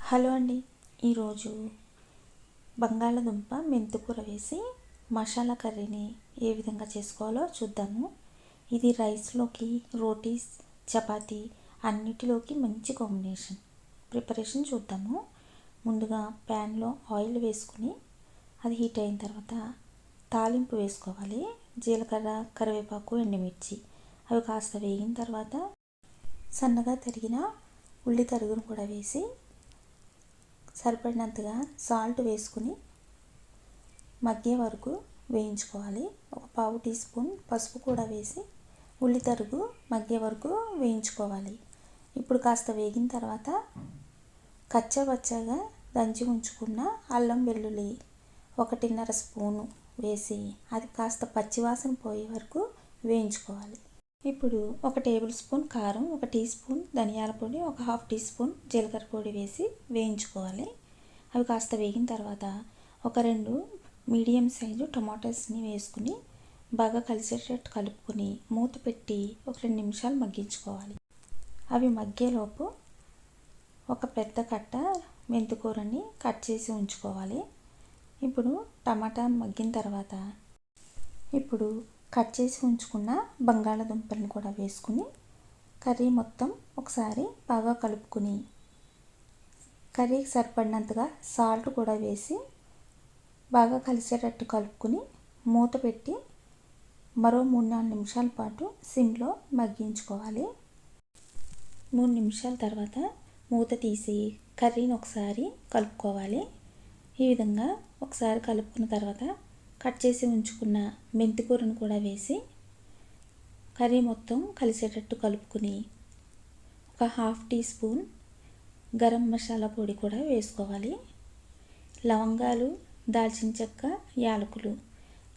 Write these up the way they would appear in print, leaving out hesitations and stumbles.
Hello అండి. ఈరోజు బంగాళదుంప మెంతికూర వేసి మసాలా కర్రీని ఏ విధంగా చేసుకోవాలో చూద్దాము. ఇది రైస్లోకి, రోటీస్, చపాతీ అన్నిటిలోకి మంచి కాంబినేషన్. ప్రిపరేషన్ చూద్దాము. ముందుగా ప్యాన్లో ఆయిల్ వేసుకుని అది హీట్ అయిన తర్వాత తాలింపు వేసుకోవాలి. జీలకర్ర, కరివేపాకు, ఎండుమిర్చి అవి కాస్త వేగిన తర్వాత సన్నగా తరిగిన ఉల్లి తరుగును కూడా వేసి సరిపడినంతగా సాల్ట్ వేసుకుని మగ్గే వరకు వేయించుకోవాలి. ఒక పావు టీ స్పూన్ పసుపు కూడా వేసి ఉల్లి తరుగు మగ్గే వరకు వేయించుకోవాలి. ఇప్పుడు కాస్త వేగిన తర్వాత కచ్చాపచ్చాగా దంచి ఉంచుకున్న అల్లం వెల్లుల్లి 1.5 స్పూను వేసి అది కాస్త పచ్చివాసన పోయే వరకు వేయించుకోవాలి. ఇప్పుడు 1 టేబుల్ స్పూన్ కారం, 1 టీ స్పూన్ ధనియాల పొడి, 1/2 టీ స్పూన్ జీలకర్ర పొడి వేసి వేయించుకోవాలి. అవి కాస్త వేగిన తర్వాత ఒక 2 మీడియం సైజు టొమాటోస్ని వేసుకుని బాగా కలిసేటట్టు కలుపుకొని మూత పెట్టి ఒక 2 నిమిషాలు మగ్గించుకోవాలి. అవి మగ్గేలోపు ఒక పెద్ద కట్ట మెంతికూరని కట్ చేసి ఉంచుకోవాలి. ఇప్పుడు టమాటా మగ్గిన తర్వాత ఇప్పుడు కట్ చేసి ఉంచుకున్న బంగాళదుంపల్ని కూడా వేసుకుని కర్రీ మొత్తం ఒకసారి బాగా కలుపుకుని కర్రీకి సరిపడినంతగా సాల్ట్ కూడా వేసి బాగా కలిసేటట్టు కలుపుకుని మూత పెట్టి మరో 3-4 నిమిషాల పాటు సిమ్లో మగ్గించుకోవాలి. 3 నిమిషాల తర్వాత మూత తీసి కర్రీని ఒకసారి కలుపుకోవాలి. ఈ విధంగా ఒకసారి కలుపుకున్న తర్వాత కట్ చేసి ఉంచుకున్న మెంతికూరను కూడా వేసి కర్రీ మొత్తం కలిసేటట్టు కలుపుకుని ఒక 1/2 టీ స్పూన్ గరం మసాలా పొడి కూడా వేసుకోవాలి. లవంగాలు, దాల్చిన చెక్క, యాలకులు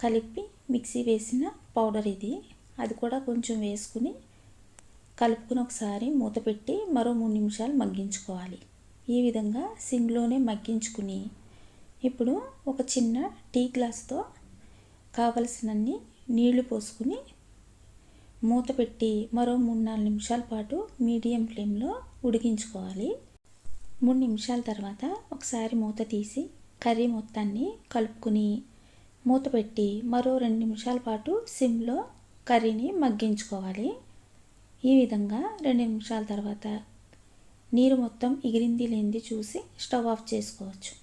కలిపి మిక్సీ వేసిన పౌడర్ ఇది. అది కూడా కొంచెం వేసుకుని కలుపుకుని ఒకసారి మూత పెట్టి మరో 3 నిమిషాలు మగ్గించుకోవాలి. ఈ విధంగా సిమ్లోనే మగ్గించుకుని ఇప్పుడు ఒక చిన్న టీ గ్లాస్తో కావలసినన్ని నీళ్లు పోసుకుని మూత పెట్టి మరో 3-4 నిమిషాల పాటు మీడియం ఫ్లేమ్లో ఉడికించుకోవాలి. 3 నిమిషాల తర్వాత ఒకసారి మూత తీసి కర్రీ మొత్తాన్ని కలుపుకుని మూత పెట్టి మరో 2 నిమిషాల పాటు సిమ్లో కర్రీని మగ్గించుకోవాలి. ఈ విధంగా 2 నిమిషాల తర్వాత నీరు మొత్తం ఎగిరింది లేనిది చూసి స్టవ్ ఆఫ్ చేసుకోవచ్చు.